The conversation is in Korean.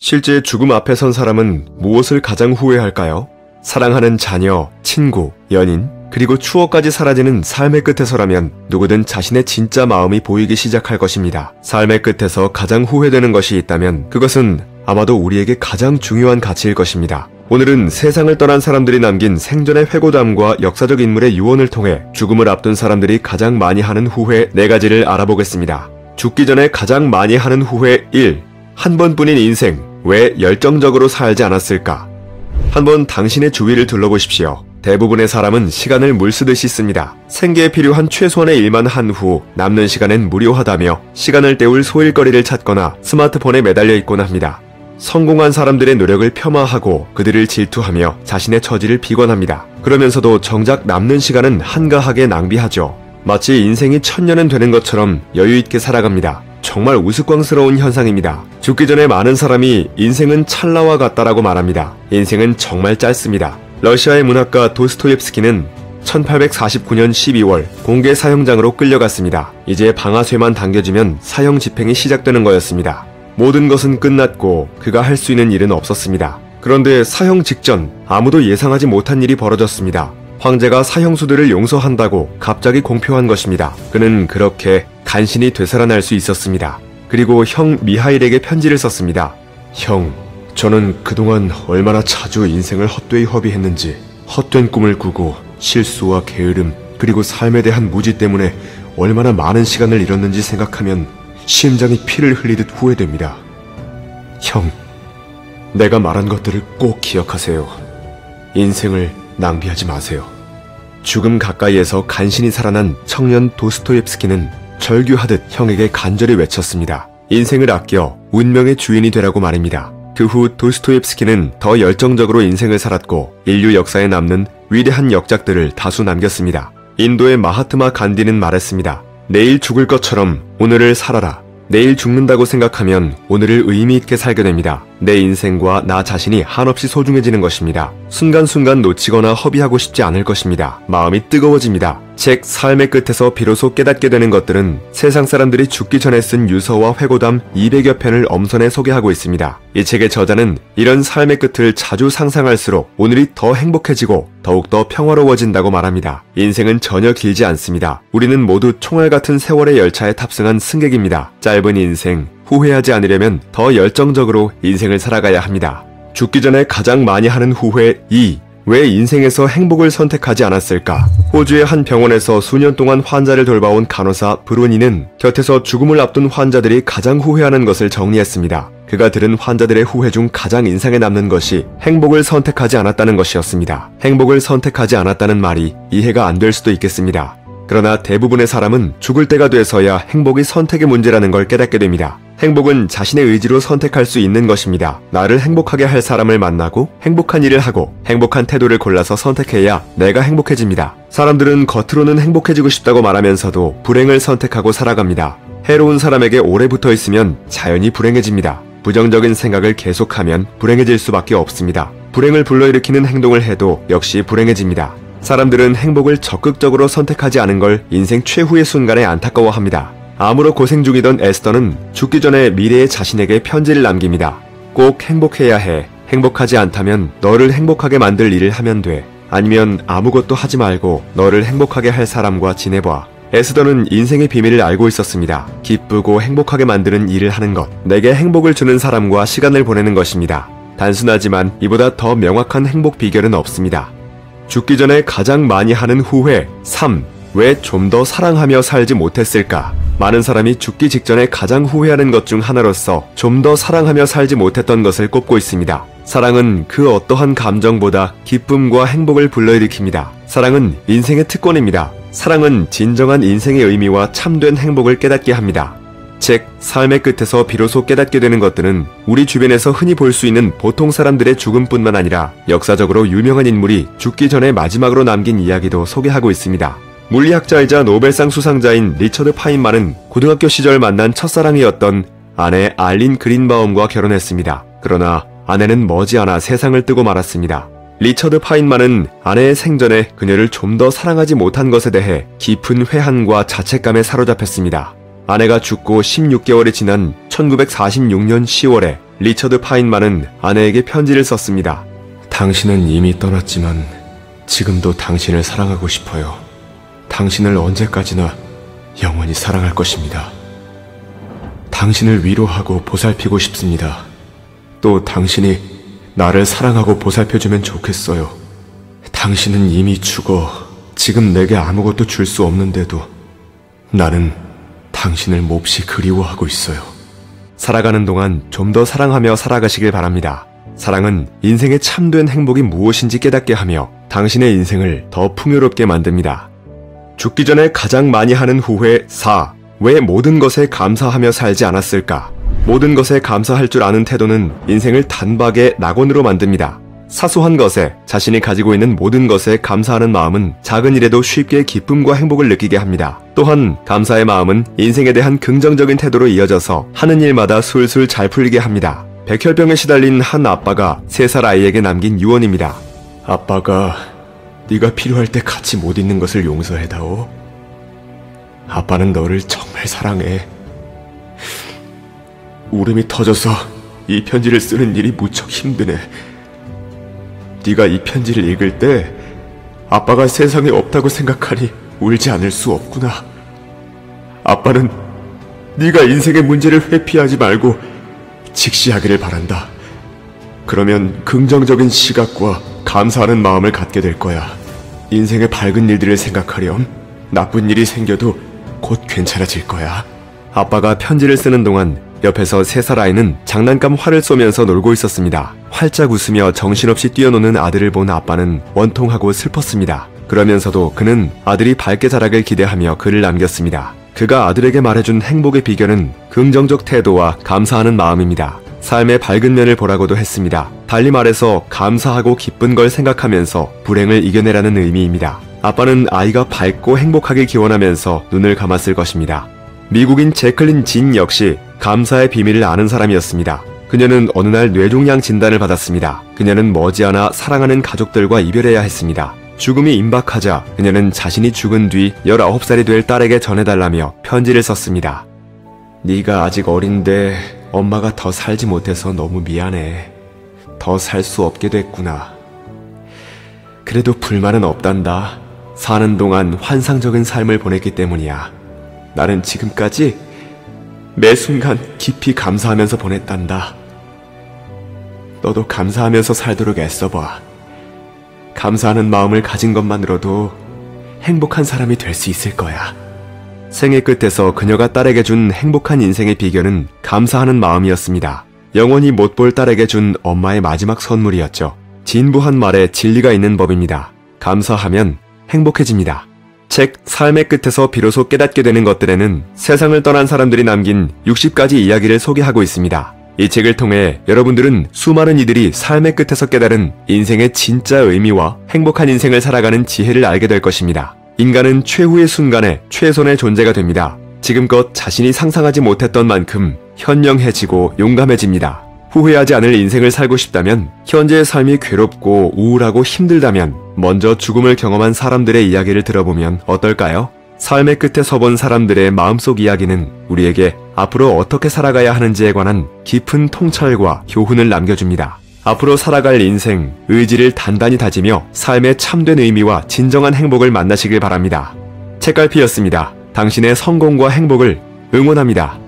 실제 죽음 앞에 선 사람은 무엇을 가장 후회할까요? 사랑하는 자녀, 친구, 연인, 그리고 추억까지 사라지는 삶의 끝에서라면 누구든 자신의 진짜 마음이 보이기 시작할 것입니다. 삶의 끝에서 가장 후회되는 것이 있다면 그것은 아마도 우리에게 가장 중요한 가치일 것입니다. 오늘은 세상을 떠난 사람들이 남긴 생전의 회고담과 역사적 인물의 유언을 통해 죽음을 앞둔 사람들이 가장 많이 하는 후회 4가지를 알아보겠습니다. 죽기 전에 가장 많이 하는 후회 1. 한 번뿐인 인생, 왜 열정적으로 살지 않았을까? 한번 당신의 주위를 둘러보십시오. 대부분의 사람은 시간을 물쓰듯이 씁니다. 생계에 필요한 최소한의 일만 한 후 남는 시간엔 무료하다며 시간을 때울 소일거리를 찾거나 스마트폰에 매달려 있곤 합니다. 성공한 사람들의 노력을 폄하하고 그들을 질투하며 자신의 처지를 비관합니다. 그러면서도 정작 남는 시간은 한가하게 낭비하죠. 마치 인생이 1000년은 되는 것처럼 여유있게 살아갑니다. 정말 우스꽝스러운 현상입니다. 죽기 전에 많은 사람이 인생은 찰나와 같다라고 말합니다. 인생은 정말 짧습니다. 러시아의 문학가 도스토옙스키는 1849년 12월 공개 사형장으로 끌려갔습니다. 이제 방아쇠만 당겨지면 사형 집행이 시작되는 거였습니다. 모든 것은 끝났고 그가 할 수 있는 일은 없었습니다. 그런데 사형 직전 아무도 예상하지 못한 일이 벌어졌습니다. 황제가 사형수들을 용서한다고 갑자기 공표한 것입니다. 그는 그렇게 간신히 되살아날 수 있었습니다. 그리고 형 미하일에게 편지를 썼습니다. 형, 저는 그동안 얼마나 자주 인생을 헛되이 허비했는지, 헛된 꿈을 꾸고 실수와 게으름 그리고 삶에 대한 무지 때문에 얼마나 많은 시간을 잃었는지 생각하면 심장이 피를 흘리듯 후회됩니다. 형, 내가 말한 것들을 꼭 기억하세요. 인생을 낭비하지 마세요. 죽음 가까이에서 간신히 살아난 청년 도스토옙스키는 절규하듯 형에게 간절히 외쳤습니다. 인생을 아껴 운명의 주인이 되라고 말입니다. 그 후 도스토옙스키는 더 열정적으로 인생을 살았고 인류 역사에 남는 위대한 역작들을 다수 남겼습니다. 인도의 마하트마 간디는 말했습니다. 내일 죽을 것처럼 오늘을 살아라. 내일 죽는다고 생각하면 오늘을 의미 있게 살게 됩니다. 내 인생과 나 자신이 한없이 소중해지는 것입니다. 순간순간 놓치거나 허비하고 싶지 않을 것입니다. 마음이 뜨거워집니다. 책 삶의 끝에서 비로소 깨닫게 되는 것들은 세상 사람들이 죽기 전에 쓴 유서와 회고담 200여 편을 엄선해 소개하고 있습니다. 이 책의 저자는 이런 삶의 끝을 자주 상상할수록 오늘이 더 행복해지고 더욱더 평화로워진다고 말합니다. 인생은 전혀 길지 않습니다. 우리는 모두 총알 같은 세월의 열차에 탑승한 승객입니다. 짧은 인생, 후회하지 않으려면 더 열정적으로 인생을 살아가야 합니다. 죽기 전에 가장 많이 하는 후회 2. 왜 인생에서 행복을 선택하지 않았을까? 호주의 한 병원에서 수년 동안 환자를 돌봐온 간호사 브루니는 곁에서 죽음을 앞둔 환자들이 가장 후회하는 것을 정리했습니다. 그가 들은 환자들의 후회 중 가장 인상에 남는 것이 행복을 선택하지 않았다는 것이었습니다. 행복을 선택하지 않았다는 말이 이해가 안 될 수도 있겠습니다. 그러나 대부분의 사람은 죽을 때가 돼서야 행복이 선택의 문제라는 걸 깨닫게 됩니다. 행복은 자신의 의지로 선택할 수 있는 것입니다. 나를 행복하게 할 사람을 만나고 행복한 일을 하고 행복한 태도를 골라서 선택해야 내가 행복해집니다. 사람들은 겉으로는 행복해지고 싶다고 말하면서도 불행을 선택하고 살아갑니다. 해로운 사람에게 오래 붙어 있으면 자연히 불행해집니다. 부정적인 생각을 계속하면 불행해질 수밖에 없습니다. 불행을 불러일으키는 행동을 해도 역시 불행해집니다. 사람들은 행복을 적극적으로 선택하지 않은 걸 인생 최후의 순간에 안타까워합니다. 암으로 고생 중이던 에스더는 죽기 전에 미래의 자신에게 편지를 남깁니다. 꼭 행복해야 해. 행복하지 않다면 너를 행복하게 만들 일을 하면 돼. 아니면 아무것도 하지 말고 너를 행복하게 할 사람과 지내봐. 에스더는 인생의 비밀을 알고 있었습니다. 기쁘고 행복하게 만드는 일을 하는 것, 내게 행복을 주는 사람과 시간을 보내는 것입니다. 단순하지만 이보다 더 명확한 행복 비결은 없습니다. 죽기 전에 가장 많이 하는 후회 3. 왜 좀 더 사랑하며 살지 못했을까? 많은 사람이 죽기 직전에 가장 후회하는 것 중 하나로서 좀 더 사랑하며 살지 못했던 것을 꼽고 있습니다. 사랑은 그 어떠한 감정보다 기쁨과 행복을 불러일으킵니다. 사랑은 인생의 특권입니다. 사랑은 진정한 인생의 의미와 참된 행복을 깨닫게 합니다. 책 삶의 끝에서 비로소 깨닫게 되는 것들은 우리 주변에서 흔히 볼 수 있는 보통 사람들의 죽음뿐만 아니라 역사적으로 유명한 인물이 죽기 전에 마지막으로 남긴 이야기도 소개하고 있습니다. 물리학자이자 노벨상 수상자인 리처드 파인만은 고등학교 시절 만난 첫사랑이었던 아내 알린 그린바움과 결혼했습니다. 그러나 아내는 머지않아 세상을 뜨고 말았습니다. 리처드 파인만은 아내의 생전에 그녀를 좀 더 사랑하지 못한 것에 대해 깊은 회한과 자책감에 사로잡혔습니다. 아내가 죽고 16개월이 지난 1946년 10월에 리처드 파인만은 아내에게 편지를 썼습니다. 당신은 이미 떠났지만 지금도 당신을 사랑하고 싶어요. 당신을 언제까지나 영원히 사랑할 것입니다. 당신을 위로하고 보살피고 싶습니다. 또 당신이 나를 사랑하고 보살펴주면 좋겠어요. 당신은 이미 죽어 지금 내게 아무것도 줄 수 없는데도 나는 당신을 몹시 그리워하고 있어요. 살아가는 동안 좀 더 사랑하며 살아가시길 바랍니다. 사랑은 인생의 참된 행복이 무엇인지 깨닫게 하며 당신의 인생을 더 풍요롭게 만듭니다. 죽기 전에 가장 많이 하는 후회 4. 왜 모든 것에 감사하며 살지 않았을까? 모든 것에 감사할 줄 아는 태도는 인생을 단박에 낙원으로 만듭니다. 사소한 것에 자신이 가지고 있는 모든 것에 감사하는 마음은 작은 일에도 쉽게 기쁨과 행복을 느끼게 합니다. 또한 감사의 마음은 인생에 대한 긍정적인 태도로 이어져서 하는 일마다 술술 잘 풀리게 합니다. 백혈병에 시달린 한 아빠가 3살 아이에게 남긴 유언입니다. 아빠가 네가 필요할 때 같이 못 있는 것을 용서해다오. 아빠는 너를 정말 사랑해. 울음이 터져서 이 편지를 쓰는 일이 무척 힘드네. 네가 이 편지를 읽을 때 아빠가 세상에 없다고 생각하니 울지 않을 수 없구나. 아빠는 네가 인생의 문제를 회피하지 말고 직시하기를 바란다. 그러면 긍정적인 시각과 감사하는 마음을 갖게 될 거야. 인생의 밝은 일들을 생각하렴. 나쁜 일이 생겨도 곧 괜찮아질 거야. 아빠가 편지를 쓰는 동안 옆에서 3살 아이는 장난감 활을 쏘면서 놀고 있었습니다. 활짝 웃으며 정신없이 뛰어노는 아들을 본 아빠는 원통하고 슬펐습니다. 그러면서도 그는 아들이 밝게 자라길 기대하며 글을 남겼습니다. 그가 아들에게 말해준 행복의 비결은 긍정적 태도와 감사하는 마음입니다. 삶의 밝은 면을 보라고도 했습니다. 달리 말해서 감사하고 기쁜 걸 생각하면서 불행을 이겨내라는 의미입니다. 아빠는 아이가 밝고 행복하길 기원하면서 눈을 감았을 것입니다. 미국인 제클린 진 역시 감사의 비밀을 아는 사람이었습니다. 그녀는 어느 날 뇌종양 진단을 받았습니다. 그녀는 머지않아 사랑하는 가족들과 이별해야 했습니다. 죽음이 임박하자 그녀는 자신이 죽은 뒤 19살이 될 딸에게 전해달라며 편지를 썼습니다. 네가 아직 어린데 엄마가 더 살지 못해서 너무 미안해. 더 살 수 없게 됐구나. 그래도 불만은 없단다. 사는 동안 환상적인 삶을 보냈기 때문이야. 나는 지금까지 매 순간 깊이 감사하면서 보냈단다. 너도 감사하면서 살도록 애써봐. 감사하는 마음을 가진 것만으로도 행복한 사람이 될 수 있을 거야. 생애 끝에서 그녀가 딸에게 준 행복한 인생의 비결은 감사하는 마음이었습니다. 영원히 못 볼 딸에게 준 엄마의 마지막 선물이었죠. 진부한 말에 진리가 있는 법입니다. 감사하면 행복해집니다. 책 삶의 끝에서 비로소 깨닫게 되는 것들에는 세상을 떠난 사람들이 남긴 60가지 이야기를 소개하고 있습니다. 이 책을 통해 여러분들은 수많은 이들이 삶의 끝에서 깨달은 인생의 진짜 의미와 행복한 인생을 살아가는 지혜를 알게 될 것입니다. 인간은 최후의 순간에 최선의 존재가 됩니다. 지금껏 자신이 상상하지 못했던 만큼 현명해지고 용감해집니다. 후회하지 않을 인생을 살고 싶다면, 현재의 삶이 괴롭고 우울하고 힘들다면 먼저 죽음을 경험한 사람들의 이야기를 들어보면 어떨까요? 삶의 끝에 서본 사람들의 마음속 이야기는 우리에게 앞으로 어떻게 살아가야 하는지에 관한 깊은 통찰과 교훈을 남겨줍니다. 앞으로 살아갈 인생, 의지를 단단히 다지며 삶의 참된 의미와 진정한 행복을 만나시길 바랍니다. 책갈피였습니다. 당신의 성공과 행복을 응원합니다.